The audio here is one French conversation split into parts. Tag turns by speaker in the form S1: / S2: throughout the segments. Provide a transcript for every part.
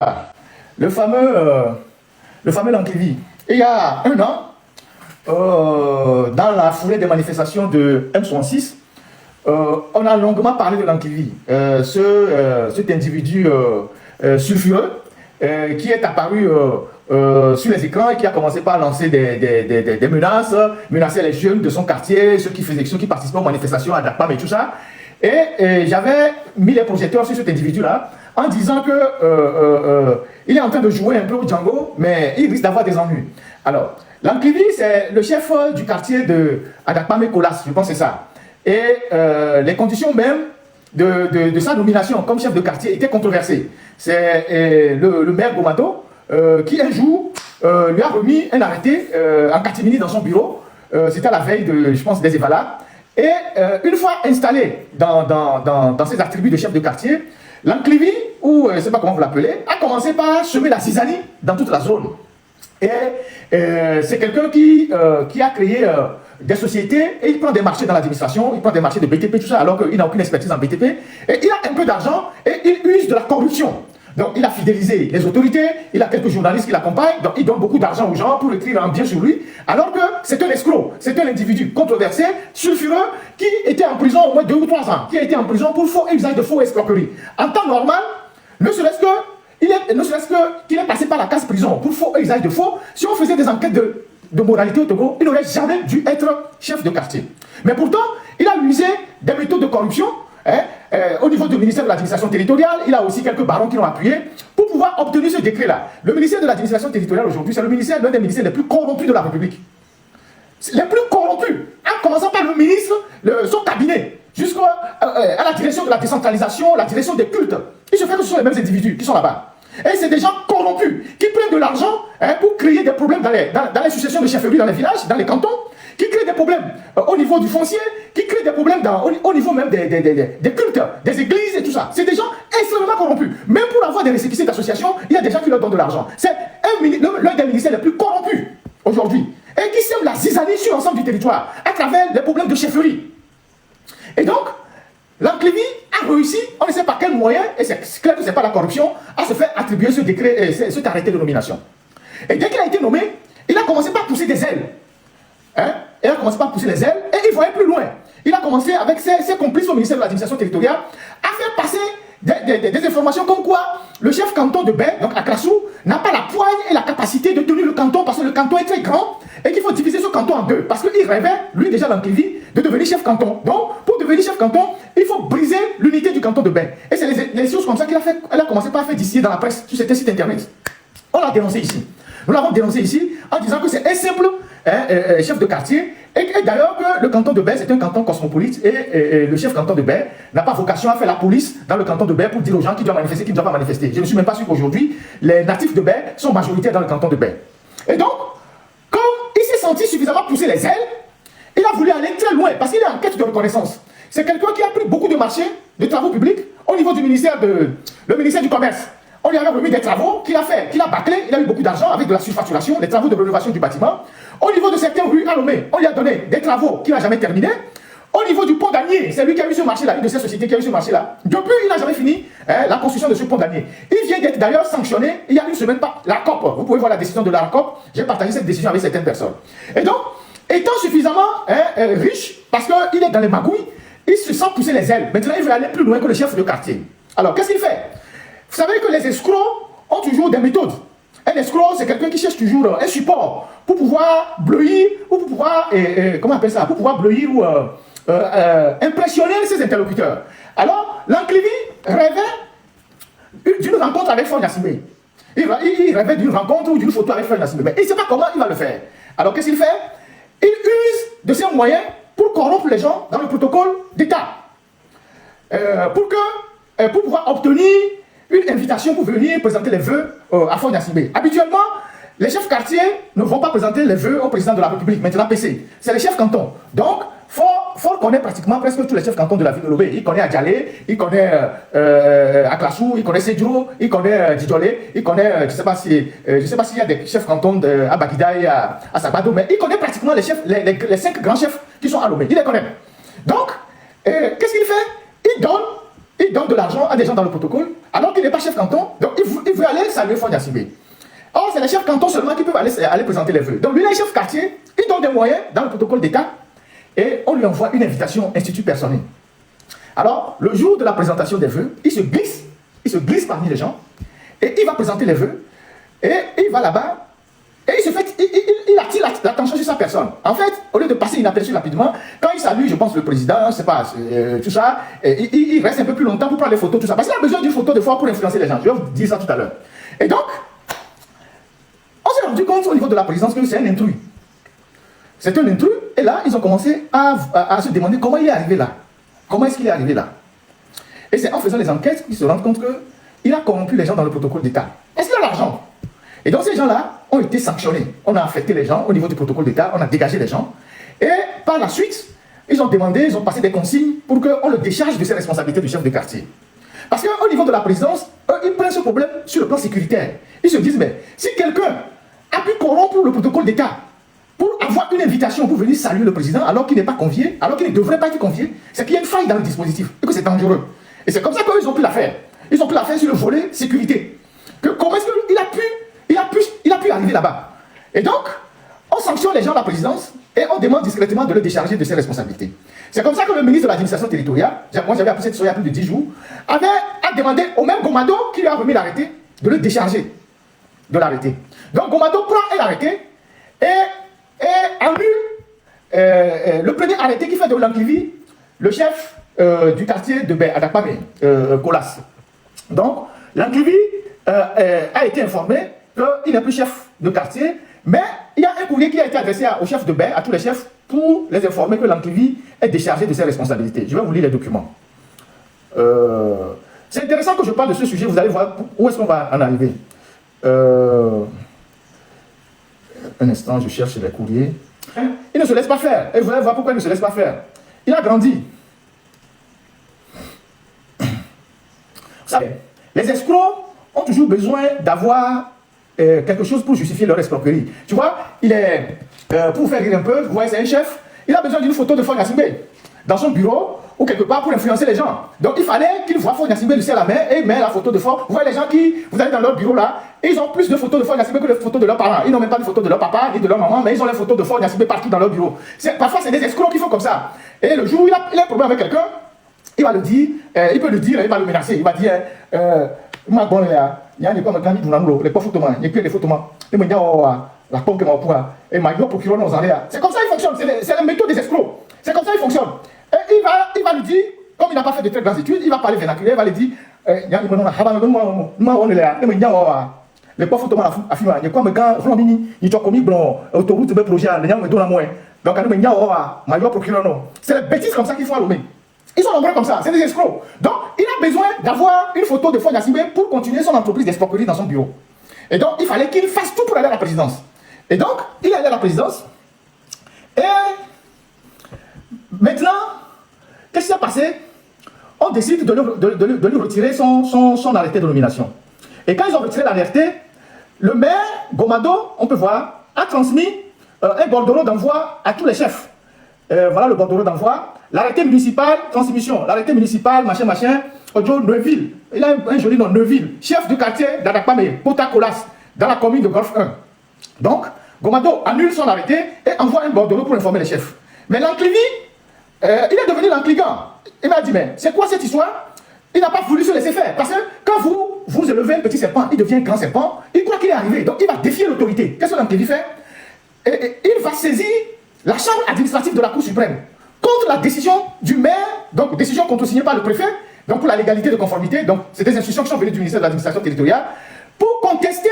S1: le fameux, euh, le fameux Lankivi. Et il y a un an, dans la foulée des manifestations de M66, on a longuement parlé de Lankivi, cet individu sulfureux qui est apparu sur les écrans et qui a commencé par lancer des menaces, menacer les jeunes de son quartier, ceux qui participaient aux manifestations à Dakpam et tout ça. Et j'avais mis les projecteurs sur cet individu-là en disant que il est en train de jouer un peu au Django, mais il risque d'avoir des ennuis. Alors, Lankivi, c'est le chef du quartier de Adakpam et Kolas, je pense que c'est ça. Et les conditions même de sa nomination comme chef de quartier étaient controversées. C'est le maire Gomato qui un jour lui a remis un arrêté en catimini dans son bureau. C'était à la veille, je pense, des Evala. Et une fois installé dans ses attributs de chef de quartier, Lankivi, ou je ne sais pas comment vous l'appelez, a commencé par semer la zizanie dans toute la zone. Et c'est quelqu'un qui a créé des sociétés et il prend des marchés dans l'administration, il prend des marchés de BTP, tout ça, alors qu'il n'a aucune expertise en BTP. Et il a un peu d'argent et il use de la corruption. Donc il a fidélisé les autorités, il a quelques journalistes qui l'accompagnent, donc il donne beaucoup d'argent aux gens pour écrire un bien sur lui, alors que c'est un escroc, c'est un individu controversé, sulfureux, qui était en prison au moins 2 ou 3 ans, qui a été en prison pour faux usage de faux escroquerie. En temps normal, ne serait-ce qu'il est passé par la case prison pour faux usage de faux, si on faisait des enquêtes de moralité au Togo, il n'aurait jamais dû être chef de quartier. Mais pourtant, il a usé des méthodes de corruption. Au niveau du ministère de l'administration territoriale, il a aussi quelques barons qui l'ont appuyé pour pouvoir obtenir ce décret-là. Le ministère de l'administration territoriale aujourd'hui, c'est l'un des ministères les plus corrompus de la République. Les plus corrompus, en commençant par le ministre, son cabinet, jusqu'à la direction de la décentralisation, la direction des cultes. Il se fait que ce sont les mêmes individus qui sont là-bas. Et c'est des gens corrompus qui prennent de l'argent pour créer des problèmes dans les successions de chefferies dans les villages, dans les cantons, qui créent des problèmes au niveau du foncier, qui créent des problèmes au niveau même des cultes, des églises et tout ça. C'est des gens extrêmement corrompus. Même pour avoir des récépissés d'association, il y a des gens qui leur donnent de l'argent. C'est l'un des ministères les plus corrompus aujourd'hui et qui sème la zizanie sur l'ensemble du territoire à travers les problèmes de chefferie. Et donc, Lankivi a réussi, on ne sait pas quel moyen, et c'est clair que ce n'est pas la corruption, à se faire attribuer ce décret, cet arrêté de nomination. Et dès qu'il a été nommé, il a commencé par pousser des ailes. Il a commencé par pousser les ailes et il voyait plus loin. Il a commencé avec ses complices au ministère de l'administration territoriale à faire passer des informations comme quoi le chef canton de Baie, donc à Krassou, n'a pas la poigne et la capacité de tenir le canton parce que le canton est très grand et qu'il faut diviser ce canton en deux. Parce qu'il rêvait, lui déjà Lankivi, de devenir chef canton. Donc, pour devenir chef canton, il faut briser l'unité du canton de Baie. Et c'est les choses comme ça qu'il a fait. Elle a commencé par faire d'ici dans la presse, sur certains sites internet. On l'a dénoncé ici. Nous l'avons dénoncé ici en disant que c'est un simple chef de quartier et d'ailleurs que le canton de Baie c'est un canton cosmopolite et le chef canton de Baie n'a pas vocation à faire la police dans le canton de Baie pour dire aux gens qui doivent manifester, qui ne doivent pas manifester. Je ne suis même pas sûr qu'aujourd'hui les natifs de Baie sont majoritaires dans le canton de Baie. Et donc, comme il s'est senti suffisamment pousser les ailes, il a voulu aller très loin parce qu'il est en quête de reconnaissance. C'est quelqu'un qui a pris beaucoup de marchés, de travaux publics au niveau du ministère du Commerce. On lui avait remis des travaux qu'il a fait, qu'il a bâclé, il a eu beaucoup d'argent avec de la surfacturation, les travaux de rénovation du bâtiment. Au niveau de certaines rues à Lomé, on lui a donné des travaux qu'il n'a jamais terminés. Au niveau du pont d'Anier, c'est lui qui a eu ce marché-là, une de ces sociétés qui a eu ce marché-là. Depuis, il n'a jamais fini la construction de ce pont d'Anier. Il vient d'être d'ailleurs sanctionné, il y a une semaine par la COP. Vous pouvez voir la décision de la COP, j'ai partagé cette décision avec certaines personnes. Et donc, étant suffisamment riche, parce qu'il est dans les magouilles, il se sent pousser les ailes. Maintenant, il veut aller plus loin que le chef de quartier. Alors, qu'est-ce qu'il fait? Vous savez que les escrocs ont toujours des méthodes. Un escroc, c'est quelqu'un qui cherche toujours un support pour pouvoir bleuir, ou pour pouvoir, comment on appelle ça, pour pouvoir bleuir ou impressionner ses interlocuteurs. Alors, Lankivi rêvait d'une rencontre avec Faure Gnassingbé. Il rêvait d'une rencontre ou d'une photo avec Faure Gnassingbé. Mais il ne sait pas comment il va le faire. Alors, qu'est-ce qu'il fait? Il use de ses moyens pour corrompre les gens dans le protocole d'État. Pour pouvoir obtenir une invitation pour venir présenter les vœux à Faure Gnassingbé. Habituellement, les chefs quartiers ne vont pas présenter les vœux au président de la République, maintenant PC. C'est les chefs cantons. Donc, Faure connaît pratiquement presque tous les chefs cantons de la ville de Lomé. Il connaît Adjalé, il connaît Aklassou, il connaît Sédjo, il connaît Djidjolé, il connaît, je ne sais pas s'il y a des chefs cantons à Bagida et à Sabado, mais il connaît pratiquement les 5 grands chefs qui sont à Lomé. Il les connaît. Donc, qu'est-ce qu'il fait? Il il donne de l'argent à des gens dans le protocole, alors qu'il n'est pas chef canton, donc il veut aller saluer Faure Gnassingbé. Or, c'est les chefs cantons seulement qui peuvent aller présenter les vœux. Donc, lui, il est chef quartier, il donne des moyens dans le protocole d'État, et on lui envoie une invitation institut personnel. Alors, le jour de la présentation des vœux, il se glisse parmi les gens, et il va présenter les vœux, et il va là-bas, et il attire l'attention sur sa personne. En fait, au lieu de passer inaperçu rapidement, quand il salue, je pense, le président, je ne sais pas, tout ça, il reste un peu plus longtemps pour prendre les photos, tout ça. Parce qu'il a besoin d'une photo de fois pour influencer les gens. Je vais vous dire ça tout à l'heure. Et donc, on s'est rendu compte au niveau de la présidence que c'est un intrus. C'est un intrus, et là, ils ont commencé à se demander comment il est arrivé là. Comment est-ce qu'il est arrivé là? Et c'est en faisant les enquêtes qu'ils se rendent compte qu'il a corrompu les gens dans le protocole d'État. Est-ce qu'il a l'argent? Et donc ces gens-là ont été sanctionnés. On a affecté les gens au niveau du protocole d'État, on a dégagé les gens. Et par la suite, ils ont demandé, ils ont passé des consignes pour qu'on le décharge de ses responsabilités de chef de quartier. Parce qu'au niveau de la présidence, ils prennent ce problème sur le plan sécuritaire. Ils se disent, mais si quelqu'un a pu corrompre le protocole d'État pour avoir une invitation pour venir saluer le président alors qu'il n'est pas convié, alors qu'il ne devrait pas être convié, c'est qu'il y a une faille dans le dispositif et que c'est dangereux. Et c'est comme ça qu'ils ont pu la faire. Ils ont pu la faire sur le volet sécurité. Comment est-ce qu'il a pu arriver là-bas? Et donc, on sanctionne les gens de la présidence et on demande discrètement de le décharger de ses responsabilités. C'est comme ça que le ministre de l'administration territoriale, moi j'avais appris cette histoire il y a plus de 10 jours, a demandé au même Gomado qui lui a remis l'arrêté de le décharger de l'arrêté. Donc Gomado prend un arrêté et annule le premier arrêté qui fait de Lanklivi le chef du quartier de Baie, Adakpame, Colas. Donc Lanklivi a été informé qu'il n'est plus chef de quartier, mais il y a un courrier qui a été adressé au chef de Baie, à tous les chefs, pour les informer que Lanklivi est déchargé de ses responsabilités. Je vais vous lire les documents. C'est intéressant que je parle de ce sujet, vous allez voir où est-ce qu'on va en arriver. Un instant, je cherche les courriers. Il ne se laisse pas faire. Et vous allez voir pourquoi il ne se laisse pas faire. Il a grandi. Vous savez, les escrocs ont toujours besoin d'avoir quelque chose pour justifier leur escroquerie. Tu vois, il est, pour vous faire rire un peu, vous voyez, c'est un chef, il a besoin d'une photo de Faure Gnassingbé dans son bureau ou quelque part pour influencer les gens. Donc il fallait qu'il voit Faure Gnassingbé du à la main et il met la photo de Faure. Vous voyez les gens qui, vous allez dans leur bureau là, et ils ont plus de photos de Faure Gnassingbé que de photos de leurs parents. Ils n'ont même pas de photos de leur papa ni de leur maman, mais ils ont les photos de Faure Gnassingbé partout dans leur bureau. Parfois c'est des escrocs qui font comme ça. Et le jour où il a un problème avec quelqu'un, il va le dire, il peut le dire, il va le menacer. Il va dire, moi bon là, il y a des gens qui ont les photos, il y a des photos, et il y a la pompe que moi et ma procureur nous en est. C'est comme ça il fonctionne, c'est la méthode des escrocs. C'est comme ça il fonctionne. Et il va lui dire, comme il n'a pas fait de très grandes études, il va parler vernaculaire, il va lui dire, les pauvres photos affirment, il y a quoi, mais quand il a commis autoroute de projet, il y a un peu de moins. Donc, ma procureur non. C'est les bêtises comme ça qu'il faut allumer. Ils sont nombreux comme ça, c'est des escrocs. Donc, il a besoin d'avoir une photo de Faure Gnassingbé pour continuer son entreprise d'escroquerie dans son bureau. Et donc, il fallait qu'il fasse tout pour aller à la présidence. Et donc, il est allé à la présidence. Et maintenant, qu'est-ce qui s'est passé? On décide de lui retirer son arrêté de nomination. Et quand ils ont retiré l'arrêté, le maire, Gomado, on peut voir, a transmis un bordereau d'envoi à tous les chefs. Voilà le bordereau d'envoi. L'arrêté municipal, transmission. L'arrêté municipal, machin, Ojo Neuville. Il a un joli nom, Neuville. Chef du quartier d'Adakpame, Potacolas, dans la commune de Golfe 1. Donc, Gomado annule son arrêté et envoie un bordereau pour informer les chefs. Mais Lanklivi, il est devenu Lankligan. Il m'a dit, mais c'est quoi cette histoire? Il n'a pas voulu se laisser faire. Parce que quand vous élevez un petit serpent, il devient un grand serpent, il croit qu'il est arrivé. Donc il va défier l'autorité. Qu'est-ce que Lanklivi fait? Il va saisir la chambre administrative de la Cour suprême contre la décision du maire, donc décision contresignée par le préfet, donc pour la légalité de conformité. Donc c'est des instructions qui sont venues du ministère de l'administration territoriale pour contester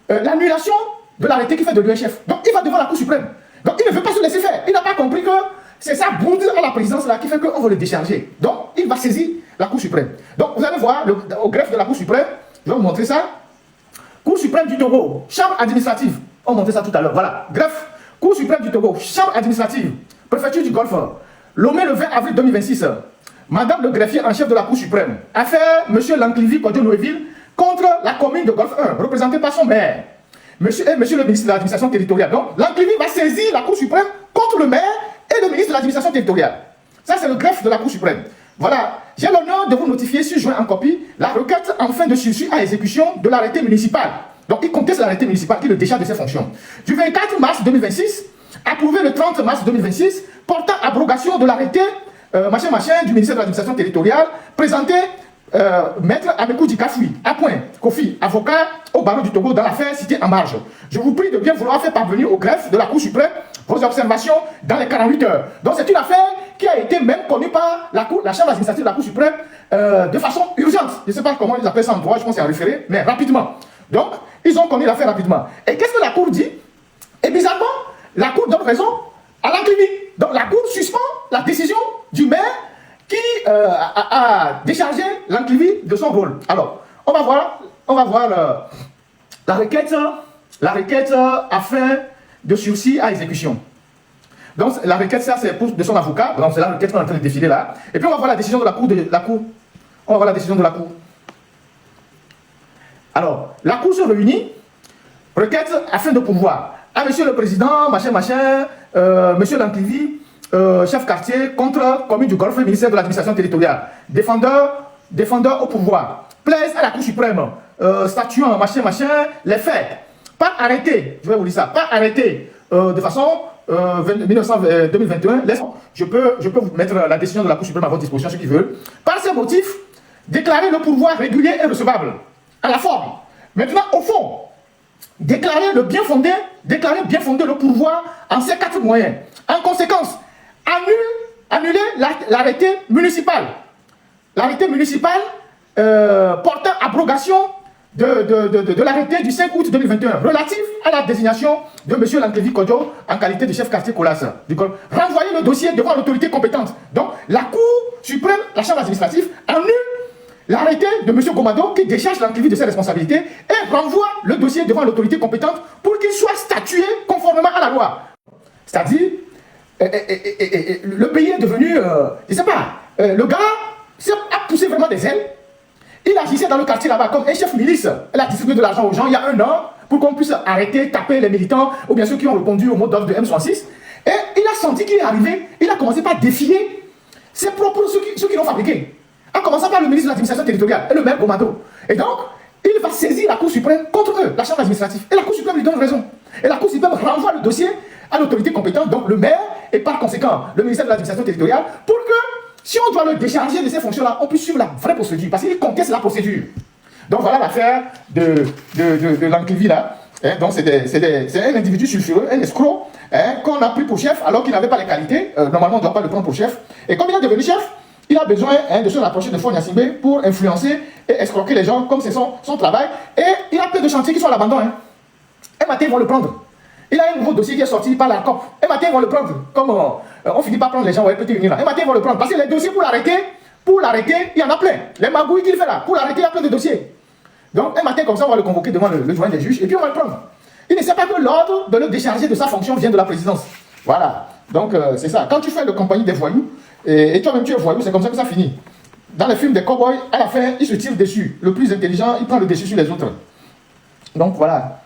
S1: l'annulation de l'arrêté qui fait de lui un chef. Donc il va devant la Cour suprême. Donc il ne veut pas se laisser faire. Il n'a pas compris que c'est sa bourde à la présidence là qui fait qu'on veut le décharger. Donc il va saisir la Cour suprême. Donc vous allez voir au greffe de la Cour suprême, je vais vous montrer ça. Cour suprême du Togo, chambre administrative. On va montrer ça tout à l'heure. Voilà, greffe, Cour suprême du Togo, chambre administrative, préfecture du Golfe. Lomé le 20 avril 2026. Madame le greffier en chef de la Cour suprême. Affaire M. Lanklivi Kodjo Noéville contre la commune de Golfe 1, représentée par son maire. Monsieur le ministre de l'administration territoriale. Donc, Lanklivi va saisir la Cour suprême contre le maire et le ministre de l'administration territoriale. Ça, c'est le greffe de la Cour suprême. Voilà, j'ai l'honneur de vous notifier sur joint en copie la requête en fin de sursis à exécution de l'arrêté municipal. Donc, il conteste l'arrêté municipal qui le décharge de ses fonctions. Du 24 mars 2026, approuvé le 30 mars 2026, portant abrogation de l'arrêté du ministère de l'administration territoriale, présenté Maître Amekou Dikafoui, Kofi, avocat au barreau du Togo dans l'affaire citée en marge. Je vous prie de bien vouloir faire parvenir au greffe de la Cour suprême vos observations dans les 48 heures. Donc c'est une affaire qui a été même connue par la chambre administrative de la Cour suprême de façon urgente. Je ne sais pas comment ils appellent ça en droit, je pense que c'est en référé, mais rapidement. Donc, ils ont connu l'affaire rapidement. Et qu'est-ce que la Cour dit? Et bizarrement, la Cour donne raison à l'Anclivi. Donc la Cour suspend la décision du maire qui a déchargé l'Anclivi de son rôle. Alors, on va voir la requête afin de sursis à exécution. Donc, la requête, ça, c'est de son avocat. Donc, c'est la requête qu'on est en train de défiler là. Et puis, on va voir la décision de la Cour. On va voir la décision de la Cour. Alors, la Cour se réunit, requête afin de pouvoir. Ah, monsieur le président, monsieur l'Anclivi, chef quartier contre commune du Golfe, ministère de l'administration territoriale, défendeur au pouvoir, plaise à la Cour suprême, statuant, les faits, pas arrêté, je vais vous dire ça, pas arrêté de façon 2021, je peux vous mettre la décision de la Cour suprême à votre disposition, ceux qui veulent. Par ces motifs, déclarer le pouvoir régulier et recevable, à la forme. Maintenant, au fond, déclarer bien fondé le pouvoir en ces 4 moyens. En conséquence, annuler l'arrêté municipal. L'arrêté municipal portant abrogation de l'arrêté du 5 août 2021 relatif à la désignation de M. Lanklevi Kodjo en qualité de chef quartier Colas. Renvoyer le dossier devant l'autorité compétente. Donc, la Cour suprême, la chambre administrative, annule l'arrêté de M. Gomado qui décharge l'Anclivi de ses responsabilités et renvoie le dossier devant l'autorité compétente pour qu'il soit statué conformément à la loi. C'est-à-dire, le pays est devenu, je ne sais pas, le gars a poussé vraiment des ailes. Il agissait dans le quartier là-bas comme un chef milice. Il a distribué de l'argent aux gens il y a 1 an pour qu'on puisse arrêter, taper les militants ou bien ceux qui ont répondu au mot d'ordre de M66. Et il a senti qu'il est arrivé, il a commencé par défier ses propres, ceux qui l'ont fabriqué. En commençant par le ministre de l'administration territoriale et le maire Gomado. Et donc, il va saisir la Cour suprême contre eux, la chambre administrative. Et la Cour suprême lui donne raison. Et la Cour suprême renvoie le dossier à l'autorité compétente, donc le maire et par conséquent le ministère de l'administration territoriale, pour que, si on doit le décharger de ces fonctions-là, on puisse suivre la vraie procédure, parce qu'il conteste la procédure. Donc voilà l'affaire de l'Anclivi là. Donc c'est un individu sulfureux, un escroc, qu'on a pris pour chef alors qu'il n'avait pas les qualités. Normalement, on ne doit pas le prendre pour chef. Et comme il est devenu chef, il a besoin de se rapprocher de Fonia Simbe pour influencer et escroquer les gens comme c'est son travail. Et il a plein de chantiers qui sont à l'abandon. Un matin, ils vont le prendre. Il a un nouveau dossier qui est sorti par la COP. Un matin, ils vont le prendre. Comme on finit par prendre les gens, ouais, peut-être venir là. Un matin, ils vont le prendre. Parce que les dossiers pour l'arrêter, il y en a plein. Les magouilles qu'il fait là, pour l'arrêter, il y a plein de dossiers. Donc, un matin, comme ça, on va le convoquer devant le doyen des juges et puis on va le prendre. Il ne sait pas que l'ordre de le décharger de sa fonction vient de la présidence. Voilà. Donc, c'est ça. Quand tu fais le compagnie des voyous, et toi-même tu es voyou, c'est comme ça que ça finit. Dans les films des cowboys, à la fin, ils se tirent dessus. Le plus intelligent, il prend le dessus sur les autres. Donc, voilà.